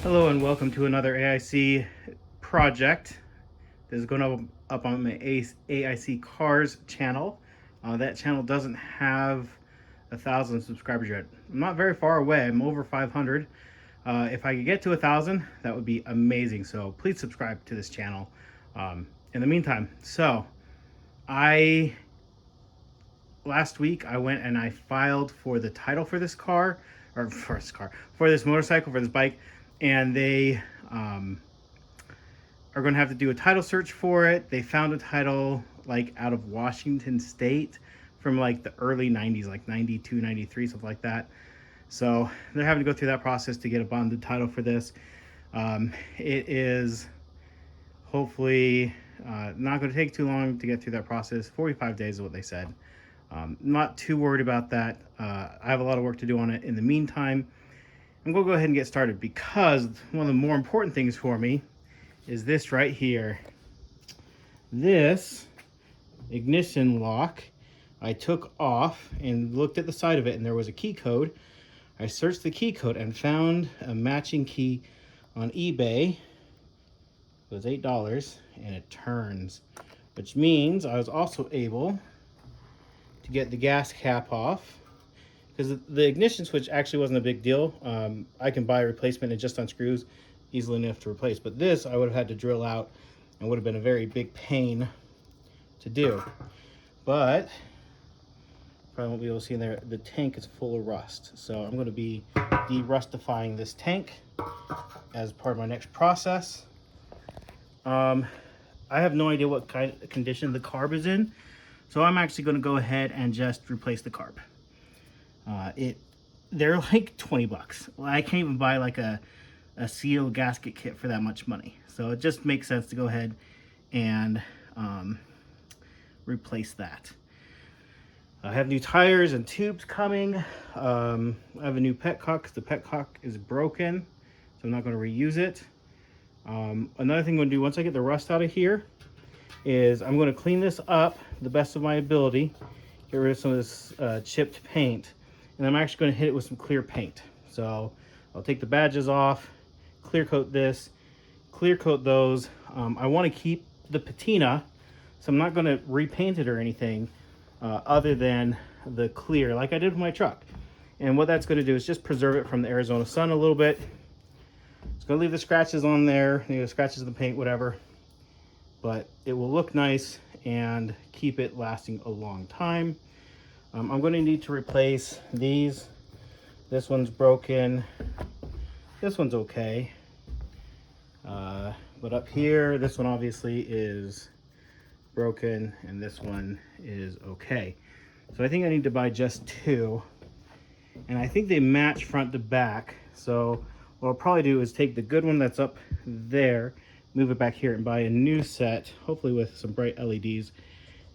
Hello and welcome to another AIC project. This is going up on my AIC Cars channel. That channel doesn't have 1,000 subscribers yet. I'm not very far away. I'm over 500. If I could get to 1,000, that would be amazing. So please subscribe to this channel. In the meantime, I last week I went and I filed for the title for this car, or for this motorcycle, for this bike, and they are going to have to do a title search for it. They found a title like out of Washington State from like the early 90s, like 92, 93, something like that. So they're having to go through that process to get a bonded title for this. It is hopefully not going to take too long to get through that process. 45 days is what they said. Not too worried about that. I have a lot of work to do on it. In the meantime, I'm going to go ahead and get started because one of the more important things for me is this right here. This ignition lock I took off and looked at the side of it, and there was a key code. I searched the key code and found a matching key on eBay. It was $8 and it turns, which means I was also able to get the gas cap off, because the ignition switch actually wasn't a big deal. I can buy a replacement and just unscrews easily enough to replace, but this I would have had to drill out and would have been a very big pain to do. But probably won't be able to see in there, the tank is full of rust, so I'm going to be de-rustifying this tank as part of my next process. I have no idea what kind of condition the carb is in, so I'm actually going to go ahead and just replace the carb. They're like 20 bucks. I can't even buy like a seal gasket kit for that much money. So it just makes sense to go ahead and replace that. I have new tires and tubes coming. I have a new petcock because the petcock is broken, so I'm not going to reuse it. Another thing I'm going to do once I get the rust out of here is I'm going to clean this up the best of my ability, get rid of some of this chipped paint, and I'm actually going to hit it with some clear paint. So I'll take the badges off, clear coat this, clear coat those. I want to keep the patina, so I'm not going to repaint it or anything other than the clear like I did with my truck. And what that's going to do is just preserve it from the Arizona sun a little bit. It's going to leave the scratches on there, you know, scratches of the paint, whatever, but it will look nice and keep it lasting a long time. I'm going to need to replace these. This one's broken. This one's okay. But up here, this one obviously is broken, and this one is okay. So I think I need to buy just two. And I think they match front to back. So what I'll probably do is take the good one that's up there, move it back here, and buy a new set, hopefully with some bright LEDs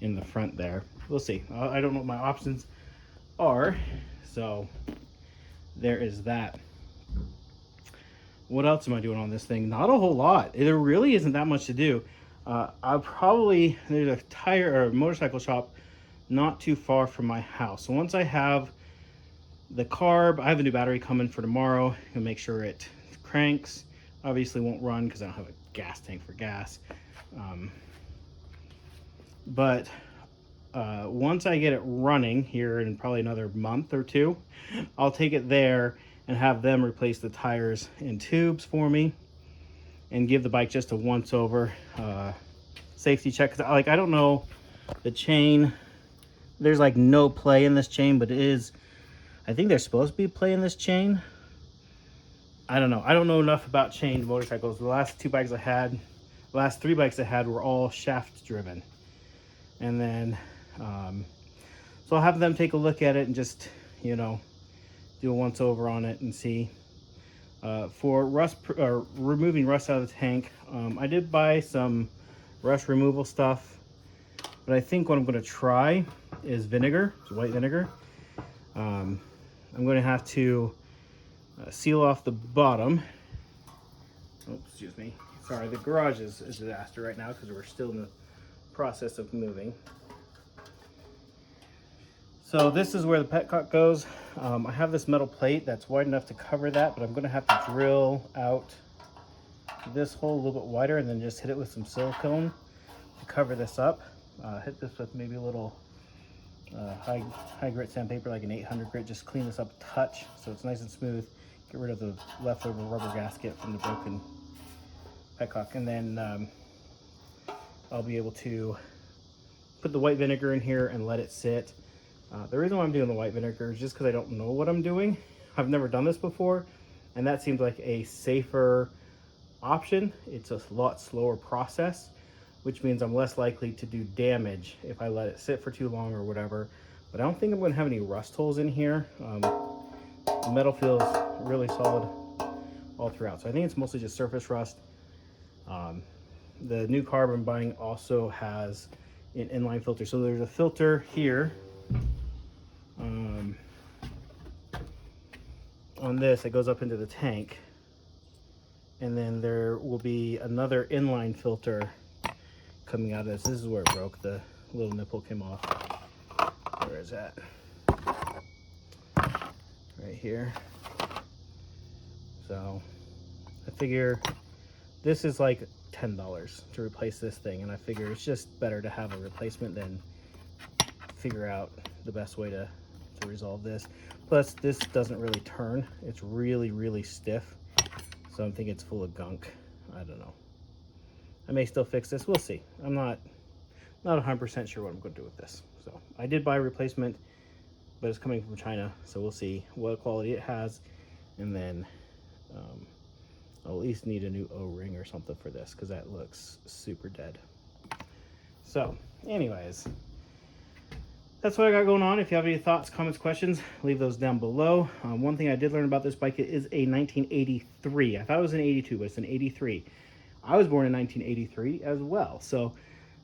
in the front there. We'll see. I don't know what my options are, so there is that. What else am I doing on this thing? Not a whole lot. There really isn't that much to do. There's a tire or a motorcycle shop not too far from my house. So once I have the carb, I have a new battery coming for tomorrow. I'll make sure it cranks. Obviously won't run because I don't have a gas tank for gas. But once I get it running here in probably another month or two, I'll take it there and have them replace the tires and tubes for me and give the bike just a once over safety check. Like, I don't know the chain. There's like no play in this chain, but it is, I think there's supposed to be play in this chain. I don't know. I don't know enough about chained motorcycles. The last three bikes I had were all shaft driven. And then, so I'll have them take a look at it and just, you know, do a once over on it and see. For rust, removing rust out of the tank, I did buy some rust removal stuff, but I think what I'm going to try is vinegar. It's white vinegar. I'm going to have to seal off the bottom. Oh, excuse me. Sorry, the garage is a disaster right now because we're still in the process of moving. So this is where the petcock goes. I have this metal plate that's wide enough to cover that, but I'm going to have to drill out this hole a little bit wider and then just hit it with some silicone to cover this up. Hit this with maybe a little high grit sandpaper, like an 800 grit. Just clean this up a touch so it's nice and smooth. Get rid of the leftover rubber gasket from the broken petcock, and then I'll be able to put the white vinegar in here and let it sit. The reason why I'm doing the white vinegar is just because I don't know what I'm doing. I've never done this before, and that seems like a safer option. It's a lot slower process, which means I'm less likely to do damage if I let it sit for too long or whatever. But I don't think I'm going to have any rust holes in here. The metal feels really solid all throughout, so I think it's mostly just surface rust. The new carb I'm buying also has an inline filter. So there's a filter here on this that goes up into the tank, and then there will be another inline filter coming out of this. This is where it broke. The little nipple came off. Where is that? Right here. So I figure this is like $10 to replace this thing, and I figure it's just better to have a replacement than figure out the best way to resolve this. Plus, this doesn't really turn. It's really stiff, so I'm thinking it's full of gunk. I don't know. I may still fix this. We'll see. I'm not 100% sure what I'm going to do with this. So I did buy a replacement, but it's coming from China, so we'll see what quality it has, and then I'll at least need a new O-ring or something for this because that looks super dead. So anyways, that's what I got going on. If you have any thoughts, comments, questions, leave those down below. One thing I did learn about this bike, it is a 1983. I thought it was an 82, but it's an 83. I was born in 1983 as well, so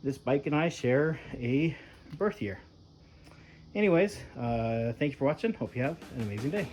this bike and I share a birth year. Anyways, thank you for watching. Hope you have an amazing day.